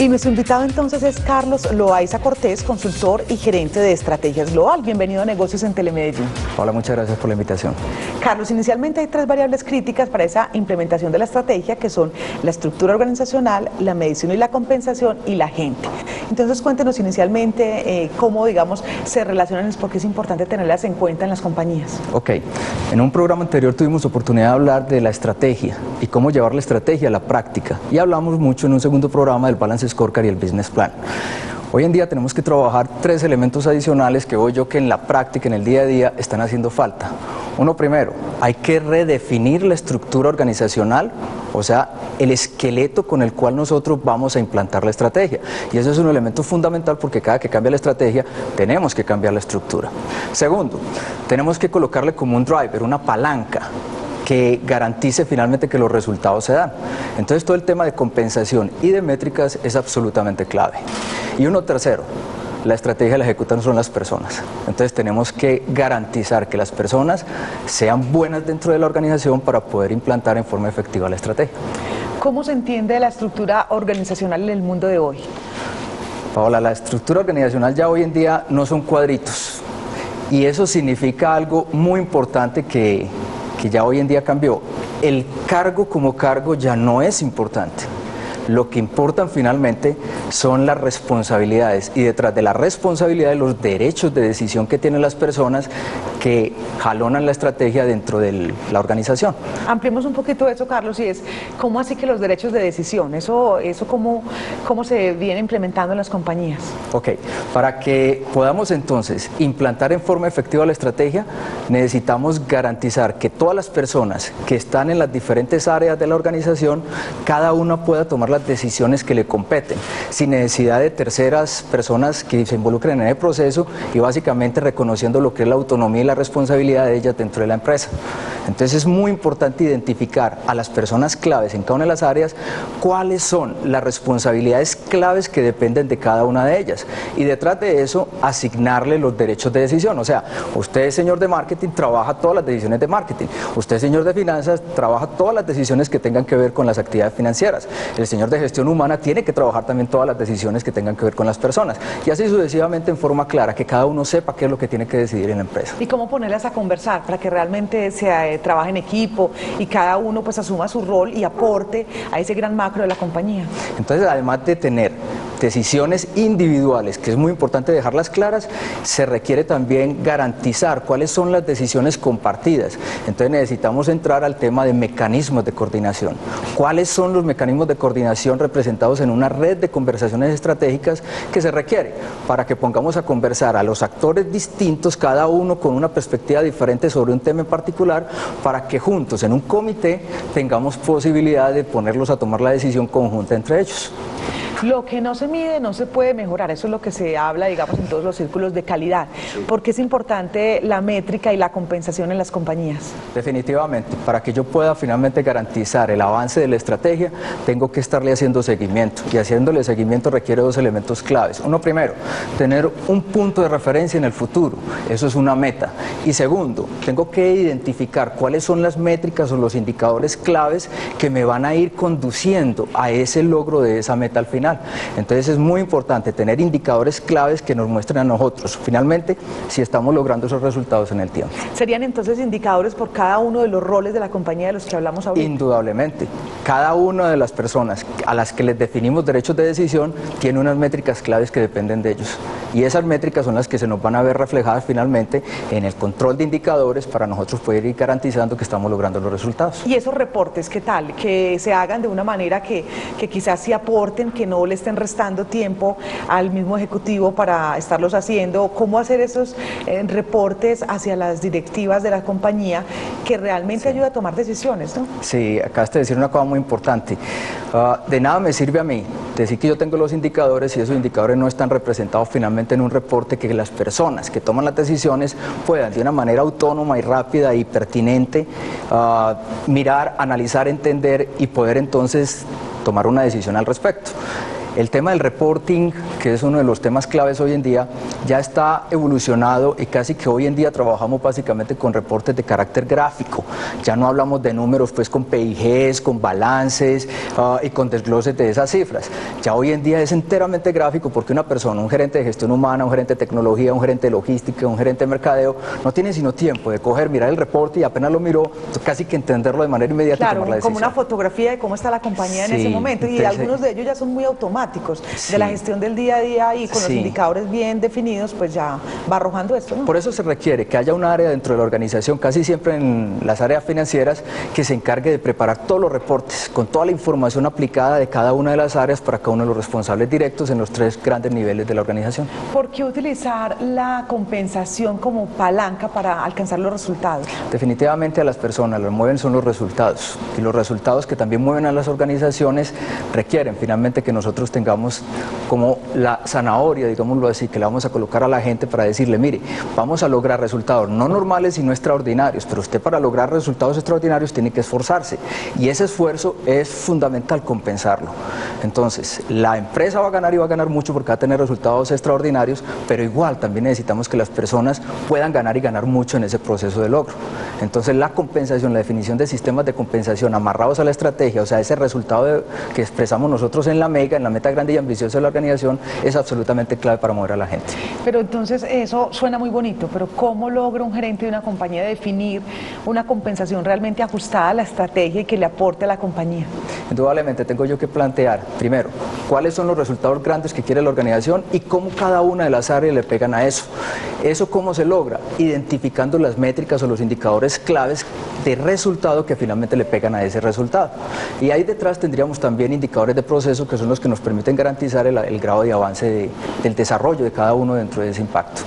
Y nuestro invitado entonces es Carlos Loaiza Cortés, consultor y gerente de estrategias global. Bienvenido a Negocios en Telemedellín. Hola, muchas gracias por la invitación. Carlos, inicialmente hay 3 variables críticas para esa implementación de la estrategia, que son la estructura organizacional, la medición y la compensación y la gente. Entonces cuéntenos inicialmente cómo, digamos, se relacionan, porque es importante tenerlas en cuenta en las compañías. Ok, en un programa anterior tuvimos oportunidad de hablar de la estrategia y cómo llevar la estrategia a la práctica, y hablamos mucho en un segundo programa del Balance Scorecard y el Business Plan. Hoy en día tenemos que trabajar 3 elementos adicionales que veo yo que en la práctica, en el día a día, están haciendo falta. Uno, primero, hay que redefinir la estructura organizacional, o sea, el esqueleto con el cual nosotros vamos a implantar la estrategia. Y eso es un elemento fundamental, porque cada que cambia la estrategia, tenemos que cambiar la estructura. Segundo, tenemos que colocarle como un driver, una palanca, que garantice finalmente que los resultados se dan. Entonces todo el tema de compensación y de métricas es absolutamente clave. Y uno tercero, la estrategia la ejecutan son las personas. Entonces tenemos que garantizar que las personas sean buenas dentro de la organización para poder implantar en forma efectiva la estrategia. ¿Cómo se entiende la estructura organizacional en el mundo de hoy? Paola, la estructura organizacional ya hoy en día no son cuadritos, y eso significa algo muy importante que ya hoy en día cambió. El cargo como cargo ya no es importante. Lo que importan finalmente son las responsabilidades, y detrás de la responsabilidad, los derechos de decisión que tienen las personas que jalonan la estrategia dentro de la organización. Ampliemos un poquito eso, Carlos, y es ¿cómo así que los derechos de decisión? ¿Eso cómo se viene implementando en las compañías? Ok, para que podamos entonces implantar en forma efectiva la estrategia, necesitamos garantizar que todas las personas que están en las diferentes áreas de la organización, cada una pueda tomar las decisiones que le competen, sin necesidad de terceras personas que se involucren en el proceso, y básicamente reconociendo lo que es la autonomía y la responsabilidad de ellas dentro de la empresa. Entonces es muy importante identificar a las personas claves en cada una de las áreas, cuáles son las responsabilidades claves que dependen de cada una de ellas, y detrás de eso asignarle los derechos de decisión. O sea, usted, señor de marketing, trabaja todas las decisiones de marketing; usted, señor de finanzas, trabaja todas las decisiones que tengan que ver con las actividades financieras; el señor de gestión humana tiene que trabajar también todas las decisiones que tengan que ver con las personas, y así sucesivamente, en forma clara, que cada uno sepa qué es lo que tiene que decidir en la empresa. ¿Y cómo ponerlas a conversar para que realmente se trabaje en equipo y cada uno pues asuma su rol y aporte a ese gran macro de la compañía? Entonces, además de tener decisiones individuales, que es muy importante dejarlas claras, se requiere también garantizar cuáles son las decisiones compartidas. Entonces necesitamos entrar al tema de mecanismos de coordinación. ¿Cuáles son los mecanismos de coordinación representados en una red de conversaciones estratégicas que se requiere para que pongamos a conversar a los actores distintos, cada uno con una perspectiva diferente sobre un tema en particular, para que juntos en un comité tengamos posibilidad de ponerlos a tomar la decisión conjunta entre ellos? Lo que no se mide no se puede mejorar, eso es lo que se habla, digamos, en todos los círculos de calidad. Sí. ¿Por qué es importante la métrica y la compensación en las compañías? Definitivamente, para que yo pueda finalmente garantizar el avance de la estrategia, tengo que estarle haciendo seguimiento, y haciéndole seguimiento requiere 2 elementos claves. Uno, primero, tener un punto de referencia en el futuro, eso es una meta. Y segundo, tengo que identificar cuáles son las métricas o los indicadores claves que me van a ir conduciendo a ese logro de esa meta al final. Entonces es muy importante tener indicadores claves que nos muestren a nosotros finalmente si estamos logrando esos resultados en el tiempo. ¿Serían entonces indicadores por cada uno de los roles de la compañía de los que hablamos ahorita? Indudablemente. Cada una de las personas a las que les definimos derechos de decisión tiene unas métricas claves que dependen de ellos, y esas métricas son las que se nos van a ver reflejadas finalmente en el control de indicadores, para nosotros poder ir garantizando que estamos logrando los resultados. ¿Y esos reportes qué tal? Que se hagan de una manera que quizás sí aporten, que no le estén restando tiempo al mismo ejecutivo para estarlos haciendo. ¿Cómo hacer esos reportes hacia las directivas de la compañía que realmente ayuda a tomar decisiones, ¿no? Sí, acabaste de decir una cosa muy importante. De nada me sirve a mí decir que yo tengo los indicadores si esos indicadores no están representados finalmente en un reporte que las personas que toman las decisiones puedan de una manera autónoma y rápida y pertinente mirar, analizar, entender y poder entonces tomar una decisión al respecto. El tema del reporting, que es uno de los temas claves hoy en día, ya está evolucionado y casi que hoy en día trabajamos básicamente con reportes de carácter gráfico. Ya no hablamos de números pues con PIGs, con balances y con desgloses de esas cifras. Ya hoy en día es enteramente gráfico porque una persona, un gerente de gestión humana, un gerente de tecnología, un gerente de logística, un gerente de mercadeo, no tiene sino tiempo de coger, mirar el reporte y apenas lo miró, casi que entenderlo de manera inmediata y tomar la decisión. Como una fotografía de cómo está la compañía en ese momento. Y algunos de ellos ya son muy automáticos, de la gestión del día a día y con los indicadores bien definidos, pues ya va arrojando esto, ¿no? Por eso se requiere que haya un área dentro de la organización, casi siempre en las áreas financieras, que se encargue de preparar todos los reportes, con toda la información aplicada de cada una de las áreas para cada uno de los responsables directos en los 3 grandes niveles de la organización. ¿Por qué utilizar la compensación como palanca para alcanzar los resultados? Definitivamente a las personas las mueven son los resultados, y los resultados que también mueven a las organizaciones requieren finalmente que nosotros tengamos como la zanahoria, digámoslo así, que le vamos a colocar a la gente para decirle, mire, vamos a lograr resultados no normales sino extraordinarios, pero usted para lograr resultados extraordinarios tiene que esforzarse, y ese esfuerzo es fundamental compensarlo. Entonces, la empresa va a ganar y va a ganar mucho porque va a tener resultados extraordinarios, pero igual también necesitamos que las personas puedan ganar y ganar mucho en ese proceso de logro. Entonces, la compensación, la definición de sistemas de compensación amarrados a la estrategia, o sea, ese resultado que expresamos nosotros en la meta grande y ambiciosa de la organización, es absolutamente clave para mover a la gente. Pero entonces eso suena muy bonito, pero ¿cómo logra un gerente de una compañía definir una compensación realmente ajustada a la estrategia y que le aporte a la compañía? Indudablemente tengo yo que plantear, primero, cuáles son los resultados grandes que quiere la organización y cómo cada una de las áreas le pegan a eso. ¿Eso cómo se logra? Identificando las métricas o los indicadores claves de resultado que finalmente le pegan a ese resultado. Y ahí detrás tendríamos también indicadores de proceso que son los que nos permiten garantizar el grado de avance del desarrollo de cada uno dentro de ese impacto.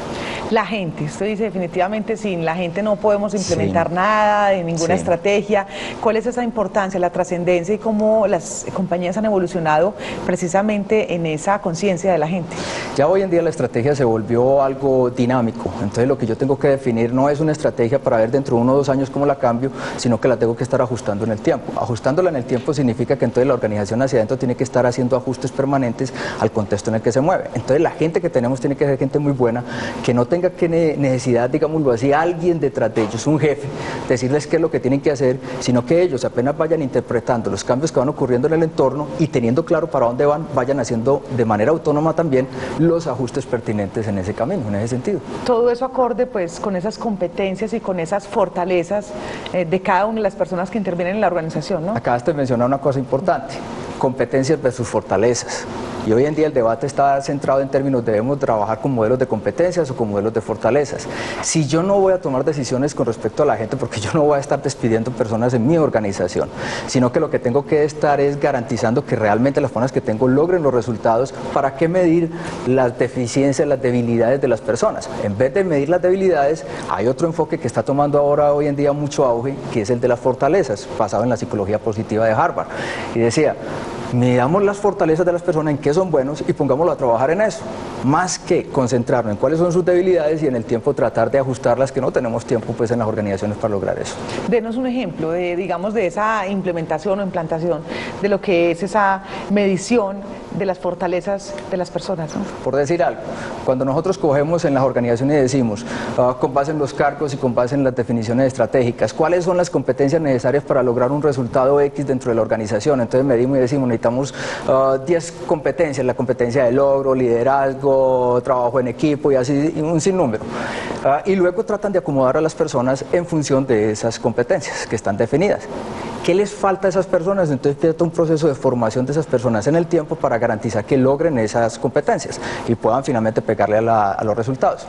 La gente, usted dice definitivamente sin la gente no podemos implementar nada de ninguna estrategia. ¿Cuál es esa importancia, la trascendencia y cómo las compañías han evolucionado precisamente en esa conciencia de la gente? Ya hoy en día la estrategia se volvió algo dinámico, entonces lo que yo tengo que definir no es una estrategia para ver dentro de 1 o 2 años cómo la cambio, sino que la tengo que estar ajustando en el tiempo. Ajustándola en el tiempo significa que entonces la organización hacia adentro tiene que estar haciendo ajustes permanentes al contexto en el que se mueve. Entonces la gente que tenemos tiene que ser gente muy buena, que no tenga que necesidad, digámoslo así, alguien detrás de ellos, un jefe, decirles qué es lo que tienen que hacer, sino que ellos apenas vayan interpretando los cambios que van ocurriendo en el entorno y teniendo claro para dónde van, vayan haciendo de manera autónoma también los ajustes pertinentes en ese camino, en ese sentido. Todo eso acorde pues con esas competencias y con esas fortalezas de cada una de las personas que intervienen en la organización, ¿no? Acabaste de mencionar una cosa importante, competencias versus fortalezas. Y hoy en día el debate está centrado en términos, debemos trabajar con modelos de competencias o con modelos de fortalezas. Si yo no voy a tomar decisiones con respecto a la gente, porque yo no voy a estar despidiendo personas en mi organización, sino que lo que tengo que estar es garantizando que realmente las personas que tengo logren los resultados. ¿Para qué medir las deficiencias, las debilidades de las personas? En vez de medir las debilidades, hay otro enfoque que está tomando ahora hoy en día mucho auge, que es el de las fortalezas, basado en la psicología positiva de Harvard. Y decía, midamos las fortalezas de las personas, en qué son buenos y pongámoslo a trabajar en eso, más que concentrarnos en cuáles son sus debilidades y en el tiempo tratar de ajustarlas, que no tenemos tiempo pues en las organizaciones para lograr eso. Denos un ejemplo de, digamos, de esa implementación o implantación de lo que es esa medición de las fortalezas de las personas, ¿no? Por decir algo, cuando nosotros cogemos en las organizaciones y decimos, con base en los cargos y con base en las definiciones estratégicas, cuáles son las competencias necesarias para lograr un resultado X dentro de la organización, entonces medimos y decimos, necesitamos 10 competencias, la competencia de logro, liderazgo, trabajo en equipo y así un sinnúmero. Y luego tratan de acomodar a las personas en función de esas competencias que están definidas. ¿Qué les falta a esas personas? Entonces empieza un proceso de formación de esas personas en el tiempo para garantizar que logren esas competencias y puedan finalmente pegarle a los resultados.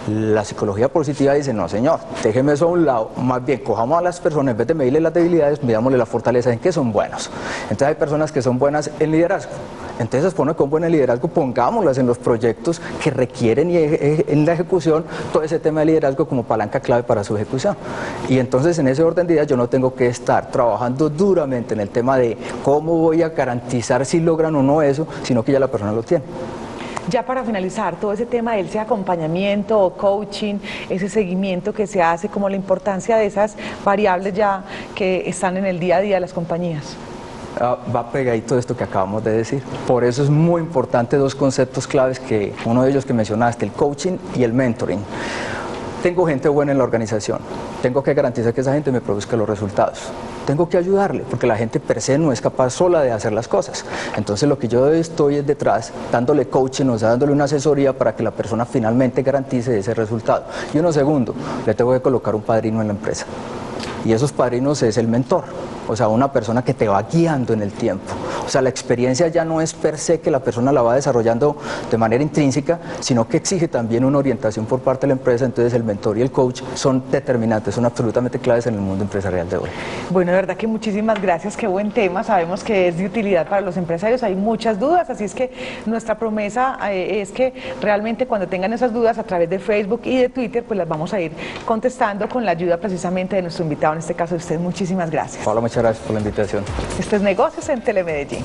La psicología positiva dice, no señor, déjeme eso a un lado, más bien cojamos a las personas, en vez de medirle las debilidades, midámosle las fortalezas en qué son buenos. Entonces hay personas que son buenas en liderazgo. Entonces las personas con buen liderazgo pongámoslas en los proyectos que requieren y en la ejecución todo ese tema de liderazgo como palanca clave para su ejecución. Y entonces en ese orden de ideas yo no tengo que estar trabajando duramente en el tema de cómo voy a garantizar si logran o no eso, sino que ya la persona lo tiene. Ya para finalizar, todo ese tema de ese acompañamiento o coaching, ese seguimiento que se hace, como la importancia de esas variables ya que están en el día a día de las compañías. va pegadito de esto que acabamos de decir. Por eso es muy importante dos conceptos claves, que uno de ellos que mencionaste, el coaching y el mentoring. Tengo gente buena en la organización, tengo que garantizar que esa gente me produzca los resultados. Tengo que ayudarle, porque la gente per se no es capaz sola de hacer las cosas. Entonces lo que yo estoy es detrás, dándole coaching, o sea, dándole una asesoría para que la persona finalmente garantice ese resultado. Y uno segundo, le tengo que colocar un padrino en la empresa. Y esos padrinos es el mentor, o sea, una persona que te va guiando en el tiempo. O sea, la experiencia ya no es per se que la persona la va desarrollando de manera intrínseca, sino que exige también una orientación por parte de la empresa. Entonces el mentor y el coach son determinantes, son absolutamente claves en el mundo empresarial de hoy. Bueno, de verdad que muchísimas gracias, qué buen tema, sabemos que es de utilidad para los empresarios, hay muchas dudas, así es que nuestra promesa es que realmente cuando tengan esas dudas a través de Facebook y de Twitter, pues las vamos a ir contestando con la ayuda precisamente de nuestro invitado, en este caso de usted. Muchísimas gracias. Paula, muchas gracias por la invitación. Este es Negocios en Telemedellín.